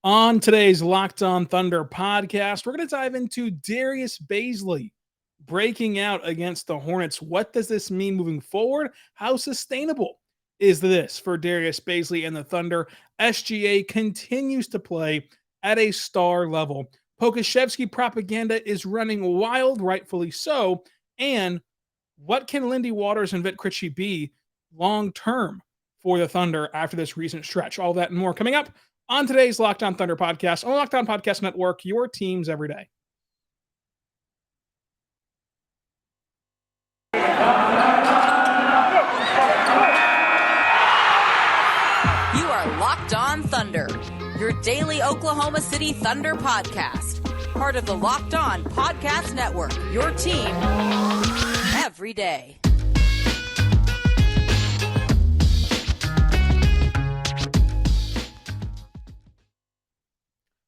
On today's Locked On Thunder podcast, we're going to dive into Darius Bazley breaking out against the Hornets. What does this mean moving forward? How sustainable is this for Darius Bazley and the Thunder? SGA continues to play at a star level. Pokusevski propaganda is running wild, rightfully so. And what can Lindy Waters and Vit Krejci be long term for the Thunder after this recent stretch? All that and more coming up on today's Locked On Thunder podcast on Locked On Podcast Network, your teams every day. You are Locked On Thunder, your daily Oklahoma City Thunder podcast. Part of the Locked On Podcast Network, your team every day.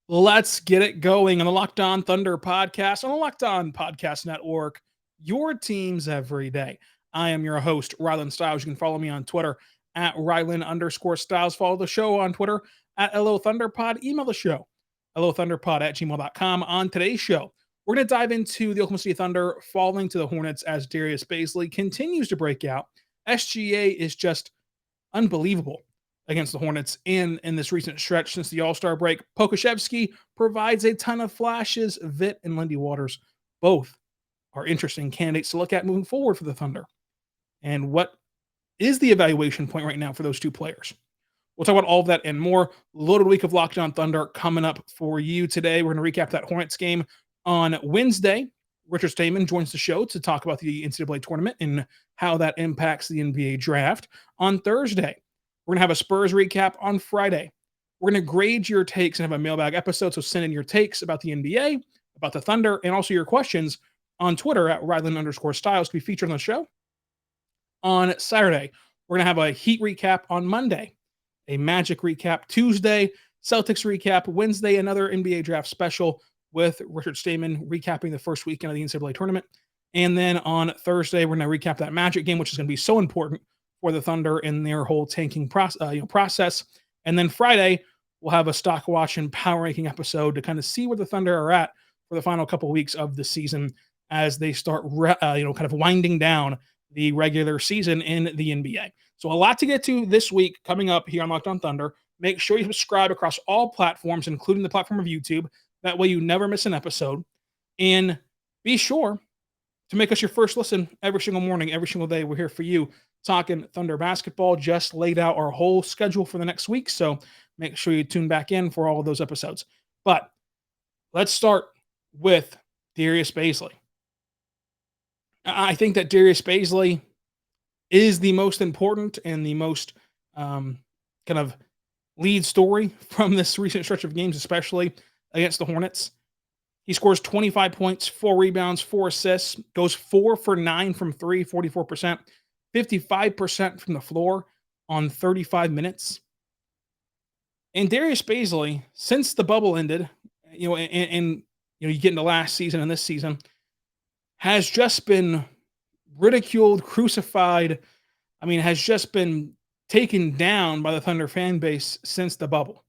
Let's get it going on the Locked On Thunder podcast on the Locked On Podcast Network, your teams every day. I am your host, Rylan Stiles. You can follow me on Twitter at Rylan_Stiles. Follow the show on Twitter at LOThunderPod. Email the show, LOThunderPod@gmail.com. On today's show, we're going to dive into the Oklahoma City Thunder falling to the Hornets as Darius Bazley continues to break out. SGA is just unbelievable against the Hornets in this recent stretch since the All-Star break. Pokusevski provides a ton of flashes. Vit and Lindy Waters both are interesting candidates to look at moving forward for the Thunder. And what is the evaluation point right now for those two players? We'll talk about all of that and more. Loaded week of Locked On Thunder coming up for you today. We're going to recap that Hornets game on Wednesday. Richard Stayman joins the show to talk about the NCAA tournament and how that impacts the NBA draft. On Thursday, we're going to have a Spurs recap on Friday. We're going to grade your takes and have a mailbag episode, so send in your takes about the NBA, about the Thunder, and also your questions on Twitter at Rylan_Stiles to be featured on the show. On Saturday, we're going to have a Heat recap on Monday, a Magic recap Tuesday, Celtics recap Wednesday, another NBA draft special with Richard Stayman recapping the first weekend of the NCAA tournament. And then on Thursday, we're going to recap that Magic game, which is going to be so important for the Thunder in their whole tanking process. And then Friday, we'll have a stock watch and power ranking episode to kind of see where the Thunder are at for the final couple of weeks of the season as they start, kind of winding down the regular season in the NBA. So a lot to get to this week coming up here on Locked On Thunder. Make sure you subscribe across all platforms, including the platform of YouTube. That way you never miss an episode. And be sure to make us your first listen every single morning, every single day. We're here for you talking Thunder basketball. Just laid out our whole schedule for the next week, so make sure you tune back in for all of those episodes. But let's start with Darius Bazley. I think that Darius Bazley is the most important and the most kind of lead story from this recent stretch of games, especially against the Hornets. He scores 25 points, 4 rebounds, 4 assists, goes 4 for 9 from 3, 44%, 55% from the floor on 35 minutes. And Darius Bazley, since the bubble ended, you get into last season and this season, has just been ridiculed, crucified. Has just been taken down by the Thunder fan base since the bubble.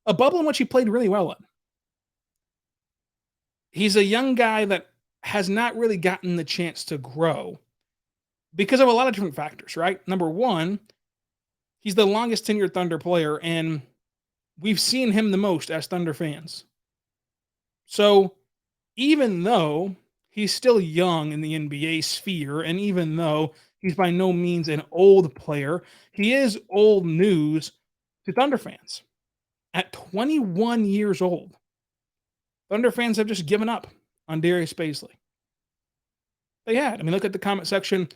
A bubble in which he played really well in. He's a young guy that has not really gotten the chance to grow because of a lot of different factors, right? Number one, he's the longest tenured Thunder player, and we've seen him the most as Thunder fans. So even though he's still young in the NBA sphere, and even though he's by no means an old player, he is old news to Thunder fans. At 21 years old, Thunder fans have just given up on Darius Bazley. They had. Look at the comment section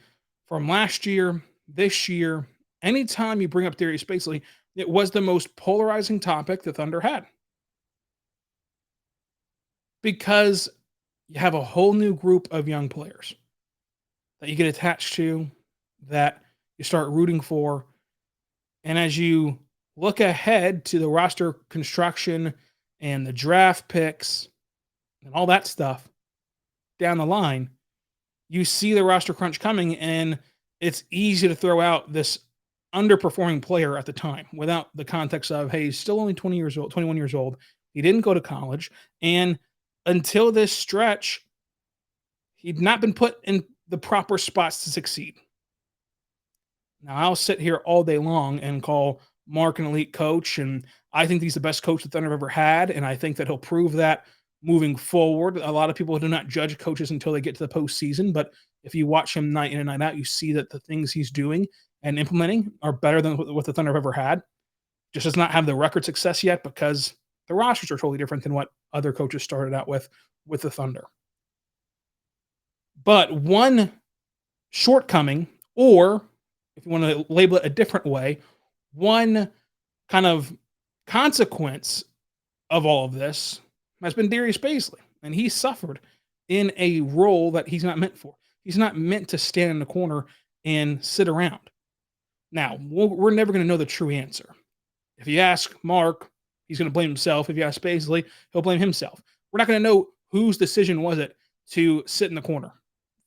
from last year, this year. Anytime you bring up Darius Bazley, it was the most polarizing topic the Thunder had. Because you have a whole new group of young players that you get attached to, that you start rooting for. And as you look ahead to the roster construction and the draft picks and all that stuff down the line, you see the roster crunch coming, and it's easy to throw out this underperforming player at the time, without the context of, hey, he's still only 20 years old, 21 years old. He didn't go to college. And until this stretch, he'd not been put in the proper spots to succeed. Now, I'll sit here all day long and call Mark an elite coach, and I think he's the best coach the Thunder have ever had, and I think that he'll prove that moving forward. A lot of people do not judge coaches until they get to the postseason, but if you watch him night in and night out, you see that the things he's doing and implementing are better than what the Thunder have ever had. Just does not have the record success yet because the rosters are totally different than what other coaches started out with the Thunder. But one shortcoming, or if you want to label it a different way, one kind of consequence of all of this has been Darius Bazley, and he suffered in a role that he's not meant for. He's not meant to stand in the corner and sit around. Now, we're never going to know the true answer. If you ask Mark, he's going to blame himself. If you ask Bazley, he'll blame himself. We're not going to know whose decision was it to sit in the corner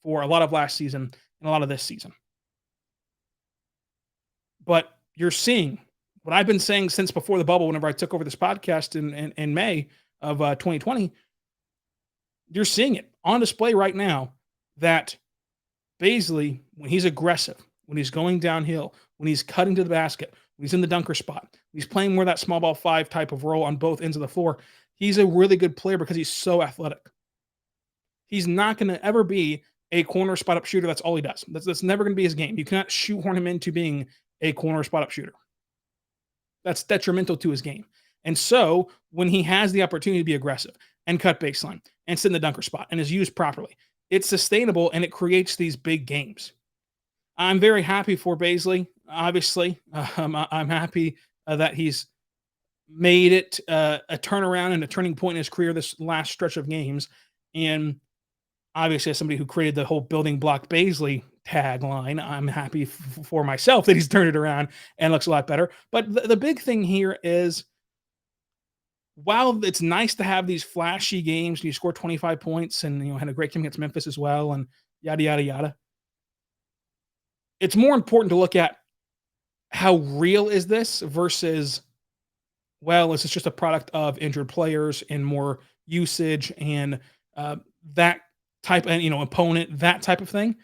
for a lot of last season and a lot of this season. But you're seeing what I've been saying since before the bubble, whenever I took over this podcast in May of 2020, you're seeing it on display right now that Bazley, when he's aggressive, when he's going downhill, when he's cutting to the basket, when he's in the dunker spot, when he's playing more that small ball 5 type of role on both ends of the floor, he's a really good player because he's so athletic. He's not going to ever be a corner spot up shooter. That's all he does. That's never going to be his game. You cannot shoehorn him into being a corner spot up shooter. That's detrimental to his game. And so when he has the opportunity to be aggressive and cut baseline and sit in the dunker spot and is used properly, it's sustainable and it creates these big games. I'm very happy for Bazley. Obviously, I'm happy that he's made it a turnaround and a turning point in his career this last stretch of games. And obviously, as somebody who created the whole building block Bazley tagline, I'm happy for myself that he's turned it around and looks a lot better. But the big thing here is, while it's nice to have these flashy games and you score 25 points and had a great game against Memphis as well and yada, yada, yada, it's more important to look at how real is this versus, well, is this just a product of injured players and more usage and that type of, opponent, that type of thing.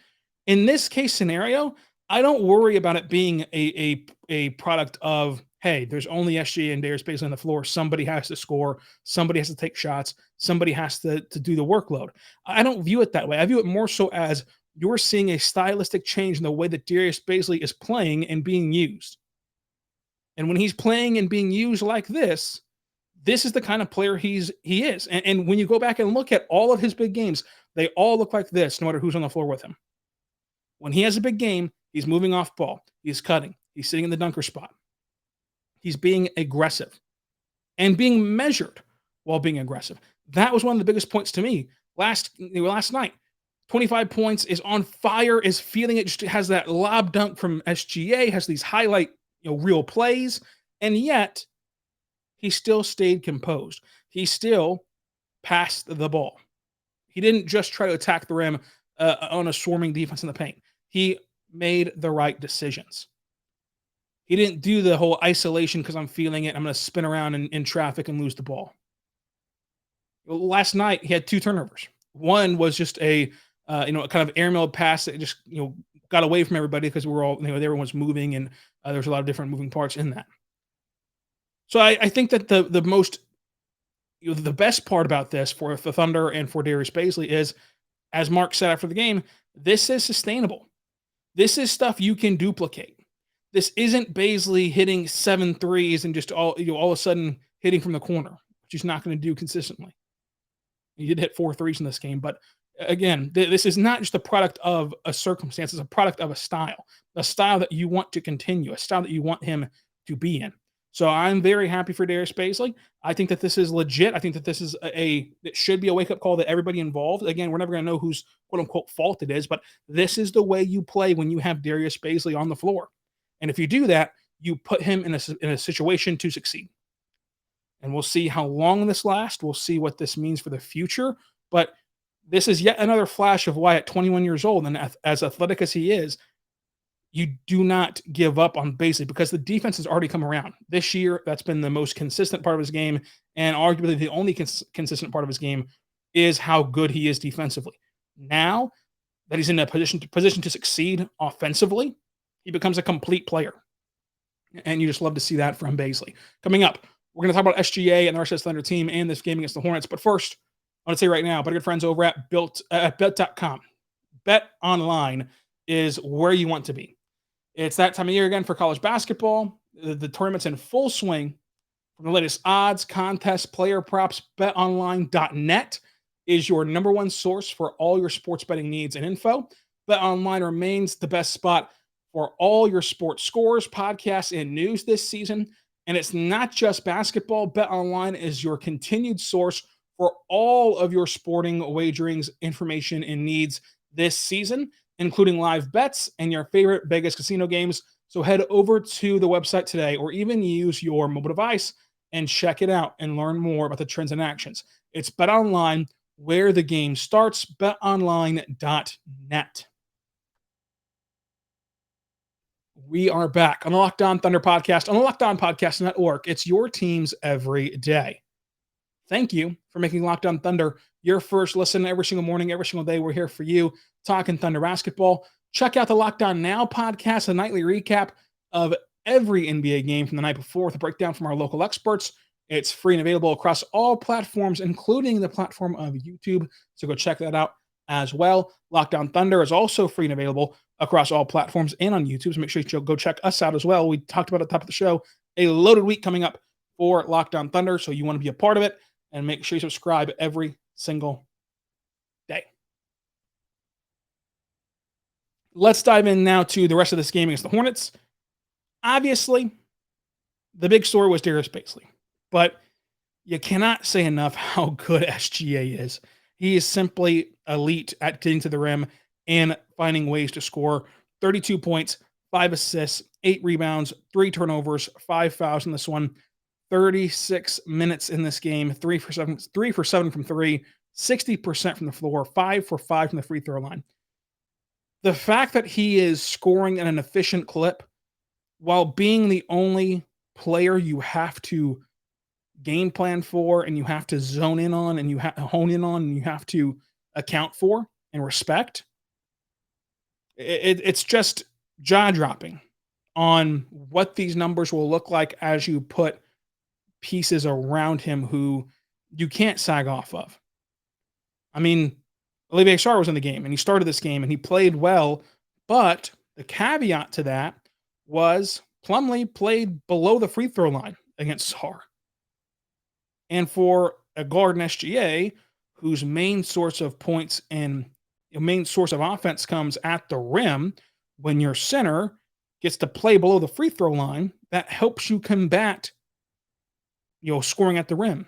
In this case scenario, I don't worry about it being a product of, hey, there's only SGA and Darius Bazley on the floor. Somebody has to score. Somebody has to take shots. Somebody has to do the workload. I don't view it that way. I view it more so as you're seeing a stylistic change in the way that Darius Bazley is playing and being used. And when he's playing and being used like this is the kind of player he is. And when you go back and look at all of his big games, they all look like this, no matter who's on the floor with him. When he has a big game, he's moving off ball. He's cutting. He's sitting in the dunker spot. He's being aggressive and being measured while being aggressive. That was one of the biggest points to me last night. 25 points, is on fire, is feeling it, just has that lob dunk from SGA, has these highlight, real plays, and yet he still stayed composed. He still passed the ball. He didn't just try to attack the rim on a swarming defense in the paint. He made the right decisions. He didn't do the whole isolation because I'm feeling it, I'm going to spin around in traffic and lose the ball. Last night, he had 2 turnovers. One was just a kind of airmailed pass that just got away from everybody because we were all everyone's moving and there's a lot of different moving parts in that. So I think that the most the best part about this for the Thunder and for Darius Bazley is, as Mark said after the game, this is sustainable. This is stuff you can duplicate. This isn't Bazley hitting 7 threes and just all of a sudden hitting from the corner, which he's not going to do consistently. He did hit 4 threes in this game, but again, this is not just a product of a circumstance. It's a product of a style that you want to continue, a style that you want him to be in. So I'm very happy for Darius Bazley. I think that this is legit. I think that this is it should be a wake-up call that everybody involved. Again, we're never going to know whose quote-unquote fault it is, but this is the way you play when you have Darius Bazley on the floor. And if you do that, you put him in a situation to succeed. And we'll see how long this lasts. We'll see what this means for the future. But this is yet another flash of why at 21 years old and as athletic as he is, you do not give up on Bazley because the defense has already come around. This year, that's been the most consistent part of his game, and arguably the only consistent part of his game is how good he is defensively. Now that he's in a position to succeed offensively, he becomes a complete player. And you just love to see that from Bazley. Coming up, we're going to talk about SGA and the rest of the Thunder team and this game against the Hornets. But first, I want to say right now, but good friends over at bet.com. BetOnline is where you want to be. It's that time of year again for college basketball. The tournament's in full swing. From the latest odds, contests, player props, betonline.net is your number one source for all your sports betting needs and info. BetOnline remains the best spot for all your sports scores, podcasts, and news this season. And it's not just basketball. BetOnline is your continued source for all of your sporting wagerings, information, and needs this season, including live bets and your favorite Vegas casino games. So head over to the website today or even use your mobile device and check it out and learn more about the trends and actions. It's BetOnline, where the game starts, betonline.net. We are back on the Locked On Thunder Podcast, on the Locked On Podcast Network. It's your teams every day. Thank you for making Locked On Thunder your first listen every single morning, every single day. We're here for you, talking Thunder basketball. Check out the Locked On Now podcast, a nightly recap of every NBA game from the night before with a breakdown from our local experts. It's free and available across all platforms, including the platform of YouTube. So go check that out as well. Locked On Thunder is also free and available across all platforms and on YouTube. So make sure you go check us out as well. We talked about at the top of the show, a loaded week coming up for Locked On Thunder. So you want to be a part of it and make sure you subscribe every single day. Let's dive in now to the rest of this game against the Hornets. Obviously, the big story was Darius Bazley, but you cannot say enough how good SGA is. He is simply elite at getting to the rim and finding ways to score. 32 points, 5 assists, 8 rebounds, 3 turnovers, 5 fouls in this one. 36 minutes in this game, 3 for 7 from 3, 60% from the floor, 5 for 5 from the free throw line. The fact that he is scoring at an efficient clip while being the only player you have to game plan for and you have to zone in on and you have to hone in on and you have to account for and respect, it's just jaw-dropping on what these numbers will look like as you put pieces around him who you can't sag off of. I mean, Olivier Sarr was in the game, and he started this game, and he played well, but the caveat to that was Plumlee played below the free throw line against Sarr. And for a guard in SGA, whose main source of points and main source of offense comes at the rim, when your center gets to play below the free throw line, that helps you combat scoring at the rim.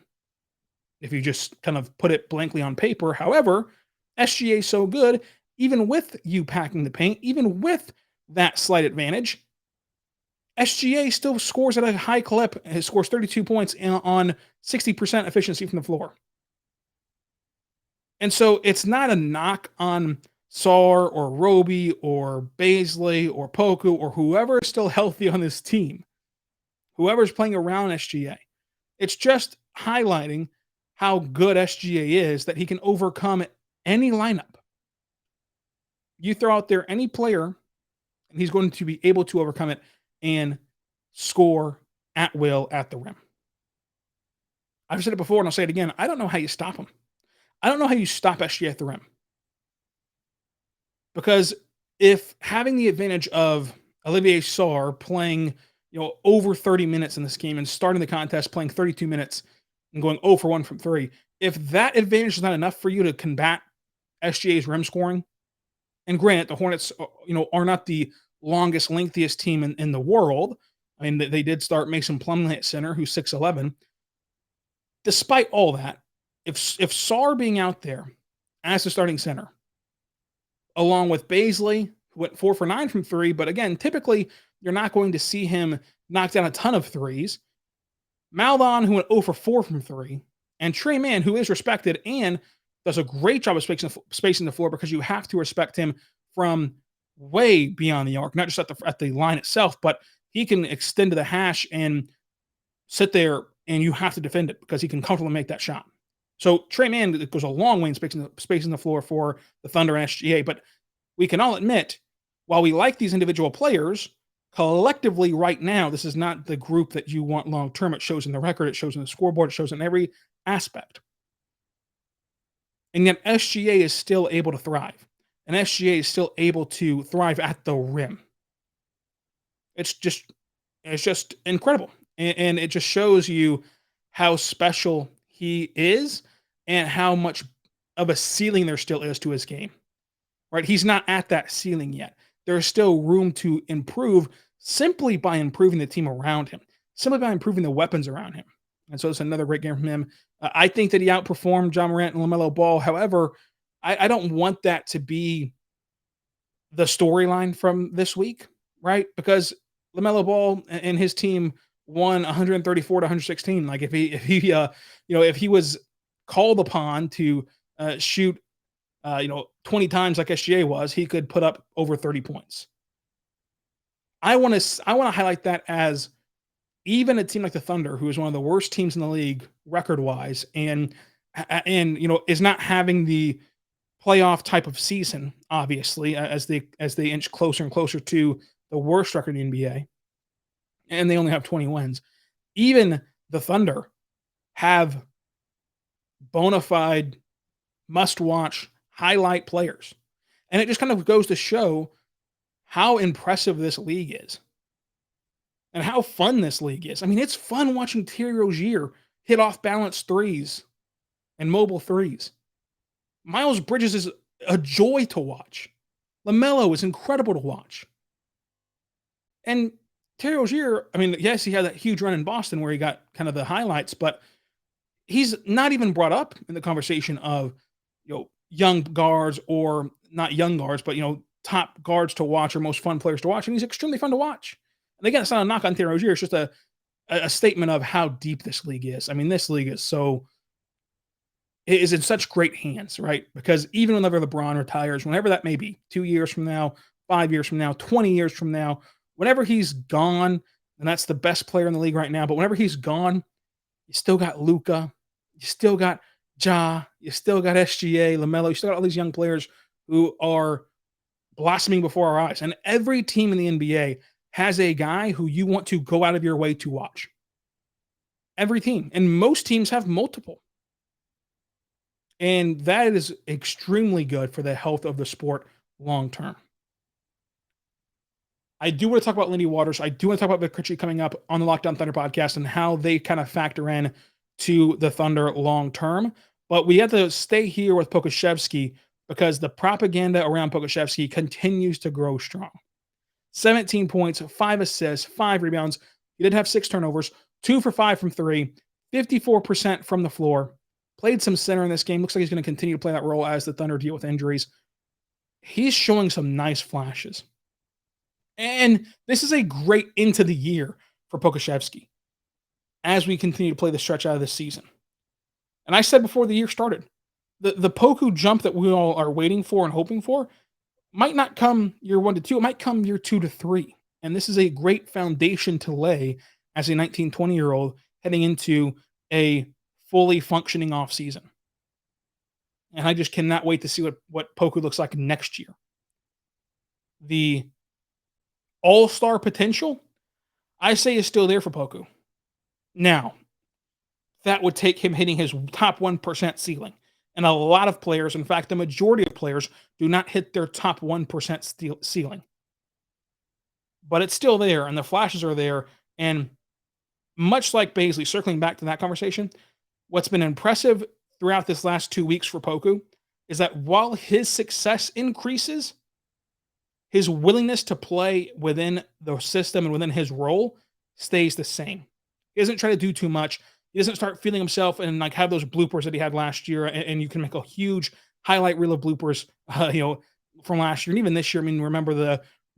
If you just kind of put it blankly on paper. However, SGA is so good, even with you packing the paint, even with that slight advantage, SGA still scores at a high clip. He scores 32 points on 60% efficiency from the floor. And so it's not a knock on Sarr or Roby or Bazley or Poku or whoever is still healthy on this team, whoever's playing around SGA. It's just highlighting how good SGA is, that he can overcome any lineup. You throw out there any player, and he's going to be able to overcome it and score at will at the rim. I've said it before, and I'll say it again. I don't know how you stop him. I don't know how you stop SGA at the rim. Because if having the advantage of Olivier Sarr playing over 30 minutes in this game and starting the contest playing 32 minutes and going 0 for 1 from 3, if that advantage is not enough for you to combat SGA's rim scoring, and granted, the Hornets are not the longest, lengthiest team in the world. I mean, they did start Mason Plumlee at center, who's 6'11". Despite all that, if Sarr being out there as the starting center, along with Bazley, who went 4 for 9 from 3, but again, typically you're not going to see him knock down a ton of threes. Maldon, who went 0 for 4 from 3, and Trey Mann, who is respected and does a great job of spacing the floor because you have to respect him from way beyond the arc, not just at the line itself, but he can extend to the hash and sit there, and you have to defend it because he can comfortably make that shot. So Trey Mann goes a long way in spacing the floor for the Thunder and SGA, but we can all admit, while we like these individual players, collectively right now, this is not the group that you want long term. It shows in the record, it shows in the scoreboard, it shows in every aspect. And yet SGA is still able to thrive. And SGA is still able to thrive at the rim. It's just incredible. And it just shows you how special he is and how much of a ceiling there still is to his game. Right? He's not at that ceiling yet. There's still room to improve simply by improving the team around him, simply by improving the weapons around him. And so it's another great game from him. I think that he outperformed John Morant and LaMelo Ball. However, I don't want that to be the storyline from this week, right? Because LaMelo Ball and his team won 134 to 116. Like if he was called upon to shoot 20 times like SGA was, he could put up over 30 points. I want to highlight that as even a team like the Thunder, who is one of the worst teams in the league record-wise, and is not having the playoff type of season, obviously, as they inch closer and closer to the worst record in the NBA, and they only have 20 wins. Even the Thunder have bona fide, must-watch, highlight players. And it just kind of goes to show how impressive this league is and how fun this league is. I mean, it's fun watching Terry Rozier hit off-balance threes and mobile threes. Miles Bridges is a joy to watch. LaMelo is incredible to watch. And Terry Rozier, I mean, yes, he had that huge run in Boston where he got kind of the highlights, but he's not even brought up in the conversation of, young guards, or not young guards, but, top guards to watch or most fun players to watch. And he's extremely fun to watch. And again, it's not a knock on Terry Rozier. It's just a statement of how deep this league is. I mean, this league is in such great hands, right? Because even whenever LeBron retires, whenever that may be, 2 years from now, 5 years from now, 20 years from now, whenever he's gone, and that's the best player in the league right now, but whenever he's gone, you still got Luka, you still got Ja, you still got SGA, LaMelo, you still got all these young players who are blossoming before our eyes. And every team in the NBA has a guy who you want to go out of your way to watch. Every team. And most teams have multiple. And that is extremely good for the health of the sport long term. I do want to talk about Lindy Waters. I do want to talk about Vic coming up on the Locked On Thunder podcast and how they kind of factor in to the Thunder long term. But we have to stay here with Pokusevski because the propaganda around Pokusevski continues to grow strong. 17 points, 5 assists, 5 rebounds. He did have 6 turnovers, 2 for 5 from 3, 54% from the floor. Played some center in this game. Looks like he's going to continue to play that role as the Thunder deal with injuries. He's showing some nice flashes. And this is a great into the year for Pokusevski as we continue to play the stretch out of this season. And I said before the year started, the Poku jump that we all are waiting for and hoping for might not come year 1 to 2. It might come year 2 to 3. And this is a great foundation to lay as a 19, 20-year-old heading into a fully functioning offseason. And I just cannot wait to see what Poku looks like next year. The all-star potential, I say, is still there for Poku. Now, that would take him hitting his top 1% ceiling. And a lot of players, in fact, the majority of players, do not hit their top 1% ceiling. But it's still there, and the flashes are there. And much like Bazley, circling back to that conversation, what's been impressive throughout this last 2 weeks for Poku is that while his success increases, his willingness to play within the system and within his role stays the same. He doesn't try to do too much. He doesn't start feeling himself and like have those bloopers that he had last year. And you can make a huge highlight reel of bloopers, from last year and even this year. I mean, remember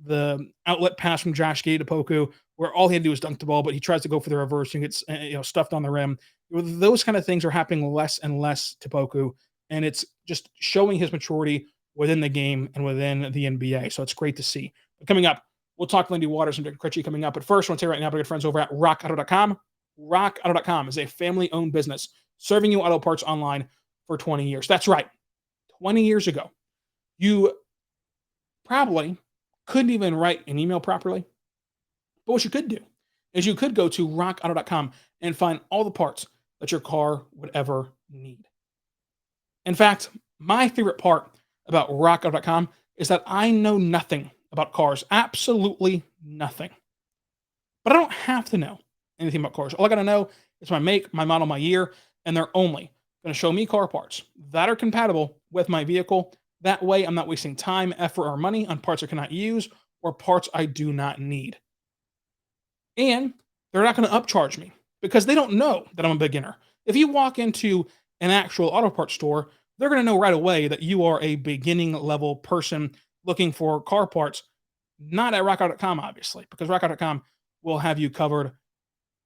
the outlet pass from Josh Giddey to Poku, where all he had to do was dunk the ball, but he tries to go for the reverse and gets stuffed on the rim. Those kind of things are happening less and less to Poku, and it's just showing his maturity, within the game and within the NBA. So it's great to see. But coming up, we'll talk Lindy Waters and Dick Critchie coming up. But first, I want to tell you right now, our good friends over at rockauto.com. Rockauto.com is a family-owned business serving you auto parts online for 20 years. That's right. 20 years ago, you probably couldn't even write an email properly. But what you could do is you could go to rockauto.com and find all the parts that your car would ever need. In fact, my favorite part about rockauto.com is that I know nothing about cars, absolutely nothing. But I don't have to know anything about cars. All I got to know is my make, my model, my year, and they're only going to show me car parts that are compatible with my vehicle. That way, I'm not wasting time, effort, or money on parts I cannot use or parts I do not need. And they're not going to upcharge me because they don't know that I'm a beginner. If you walk into an actual auto parts store, they're going to know right away that you are a beginning level person looking for car parts, not at rockauto.com, obviously, because rockauto.com will have you covered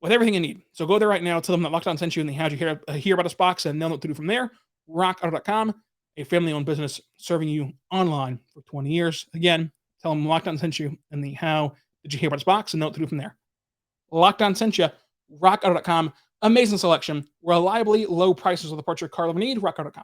with everything you need. So go there right now, tell them that Locked On sent you, and they had you hear about this box, and they'll know what to do from there. Rockauto.com, a family-owned business serving you online for 20 years. Again, tell them Locked On sent you, and the how did you hear about this box, and know what to do from there. Locked On sent you. Rockauto.com, amazing selection, reliably low prices of the parts your car will ever need. Rockauto.com.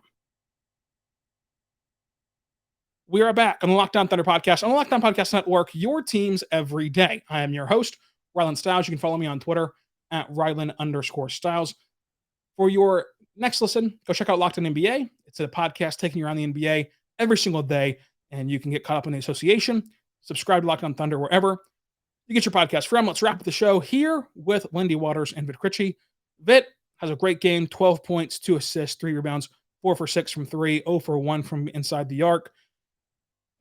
We are back on the Locked On Thunder Podcast, on the Locked On Podcast Network, your teams every day. I am your host, Rylan Stiles. You can follow me on Twitter at Rylan_Stiles. For your next listen, go check out Locked On NBA. It's a podcast taking you around the NBA every single day, and you can get caught up in the association. Subscribe to Locked On Thunder wherever you get your podcast from. Let's wrap up the show here with Lindy Waters and Vit Critchie. Vit has a great game, 12 points, 2 assists, 3 rebounds, 4 for 6 from 3, 0 for 1 from inside the arc.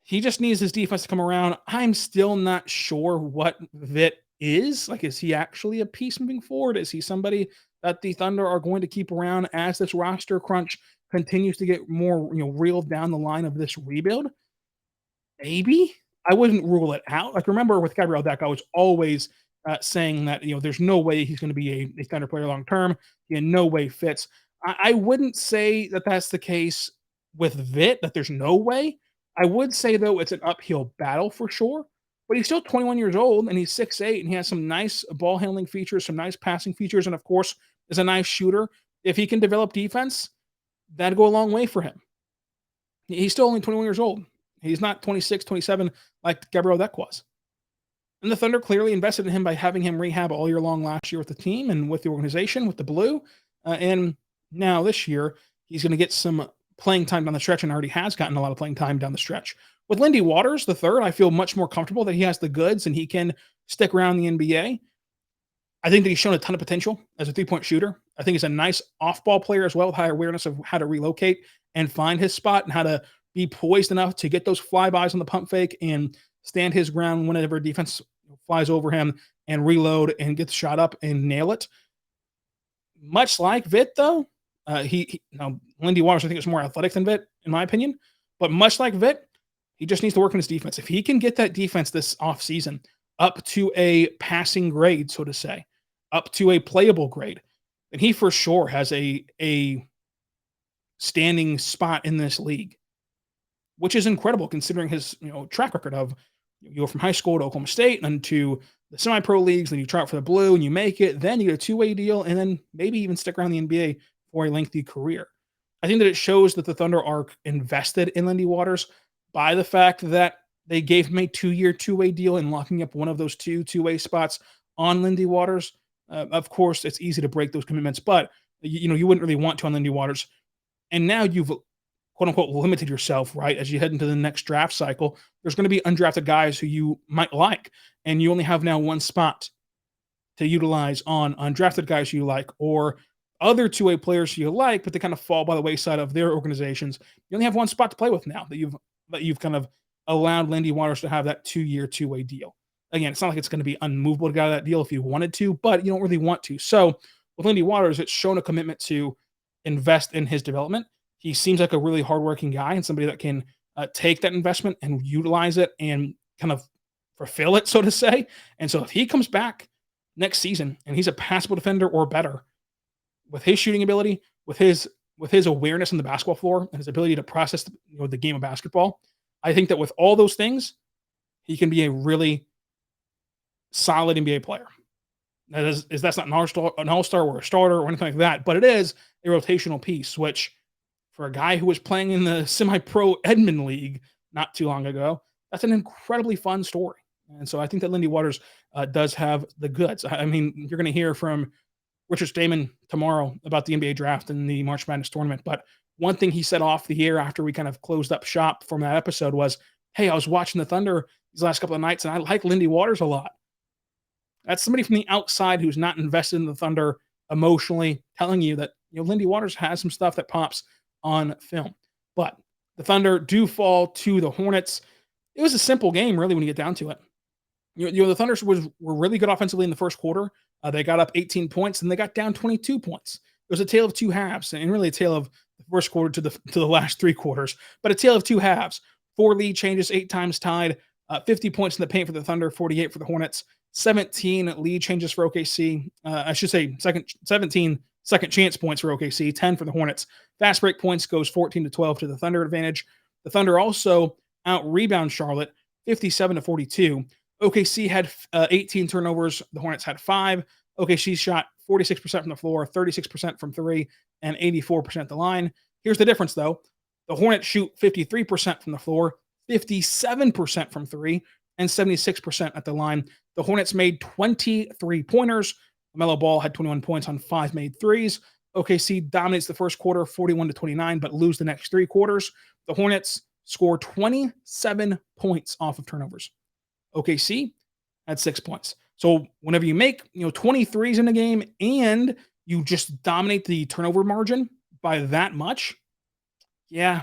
He just needs his defense to come around. I'm still not sure what Vit is. Like, is he actually a piece moving forward? Is he somebody that the Thunder are going to keep around as this roster crunch continues to get more, reeled down the line of this rebuild? Maybe. I wouldn't rule it out. Like, remember with Gabriel Deck, I was always saying that, there's no way he's going to be a Thunder player long term. He in no way fits. I wouldn't say that that's the case with Vit, that there's no way. I would say, though, it's an uphill battle for sure, but he's still 21 years old, and he's 6'8", and he has some nice ball handling features, some nice passing features, and, of course, is a nice shooter. If he can develop defense, that'd go a long way for him. He's still only 21 years old. He's not 26, 27 like Gabriel Deck was. And the Thunder clearly invested in him by having him rehab all year long last year with the team and with the organization, with the Blue. And now this year, he's going to get some playing time down the stretch, and already has gotten a lot of playing time down the stretch. With Lindy Waters, the third, I feel much more comfortable that he has the goods and he can stick around the NBA. I think that he's shown a ton of potential as a three-point shooter. I think he's a nice off-ball player as well, with high awareness of how to relocate and find his spot and how to be poised enough to get those flybys on the pump fake and stand his ground whenever defense flies over him and reload and get the shot up and nail it. Much like Vit, though, Lindy Waters, I think, is more athletic than Vit, in my opinion. But much like Vit, he just needs to work on his defense. If he can get that defense this offseason up to a passing grade, so to say, up to a playable grade, then he for sure has a standing spot in this league, which is incredible considering his track record of you go from high school to Oklahoma State and then to the semi-pro leagues, then you try out for the Blue and you make it, then you get a two-way deal, and then maybe even stick around the NBA for a lengthy career. I think that it shows that the Thunder are invested in Lindy Waters by the fact that they gave him a 2-year, two-way deal and locking up one of those two-way spots on Lindy Waters. Of course, it's easy to break those commitments, but you wouldn't really want to on Lindy Waters. And now you've quote-unquote limited yourself, right? As you head into the next draft cycle, there's going to be undrafted guys who you might like, and you only have now one spot to utilize on undrafted guys you like, or other two-way players you like, but they kind of fall by the wayside of their organizations. You only have one spot to play with now that you've kind of allowed Lindy Waters to have that 2-year, two-way deal. Again, it's not like it's going to be unmovable to get out of that deal if you wanted to, but you don't really want to. So with Lindy Waters, it's shown a commitment to invest in his development. He seems like a really hardworking guy and somebody that can take that investment and utilize it and kind of fulfill it, so to say. And so if he comes back next season and he's a passable defender or better, with his shooting ability, with his with his awareness on the basketball floor and his ability to process the game of basketball, I think that with all those things, he can be a really solid NBA player. That's not an all-star or a starter or anything like that, but it is a rotational piece, which for a guy who was playing in the semi-pro Edmond League not too long ago, that's an incredibly fun story. And so I think that Lindy Waters does have the goods. I mean, you're going to hear from Richard Stayman tomorrow about the NBA draft and the March Madness tournament. But one thing he said off the air after we kind of closed up shop from that episode was, hey, I was watching the Thunder these last couple of nights and I like Lindy Waters a lot. That's somebody from the outside who's not invested in the Thunder emotionally telling you that Lindy Waters has some stuff that pops on film. But the Thunder do fall to the Hornets. It was a simple game, really, when you get down to it. The Thunder were really good offensively in the first quarter. They got up 18 points and they got down 22 points. It was a tale of two halves, and really a tale of the first quarter to the last three quarters, but a tale of two halves. 4 lead changes, 8 times tied, 50 points in the paint for the Thunder, 48 for the Hornets, 17 lead changes for OKC. I should say 17 second chance points for OKC, 10 for the Hornets. Fast break points goes 14-12 to the Thunder advantage. The Thunder also out-rebound Charlotte, 57-42. OKC had 18 turnovers. The Hornets had 5. OKC shot 46% from the floor, 36% from 3, and 84% at the line. Here's the difference, though. The Hornets shoot 53% from the floor, 57% from 3, and 76% at the line. The Hornets made 23 pointers. LaMelo Ball had 21 points on 5 made threes. OKC dominates the first quarter, 41-29, but lose the next 3 quarters. The Hornets score 27 points off of turnovers. OKC had 6 points. So whenever you make 23s in a game and you just dominate the turnover margin by that much, yeah,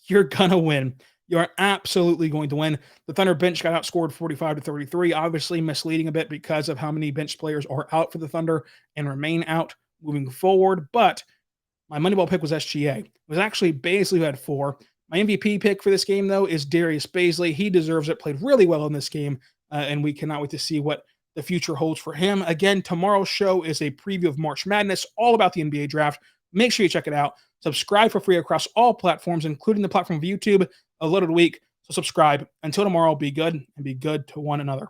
you're gonna win. You're absolutely going to win. The Thunder bench got outscored 45-33, obviously misleading a bit because of how many bench players are out for the Thunder and remain out moving forward. But my Moneyball pick was SGA. It was actually Bazley who had 4. My MVP pick for this game, though, is Darius Bazley. He deserves it, played really well in this game, and we cannot wait to see what the future holds for him. Again, tomorrow's show is a preview of March Madness, all about the NBA draft. Make sure you check it out. Subscribe for free across all platforms, including the platform of YouTube, a loaded week. So subscribe. Until tomorrow, be good and be good to one another.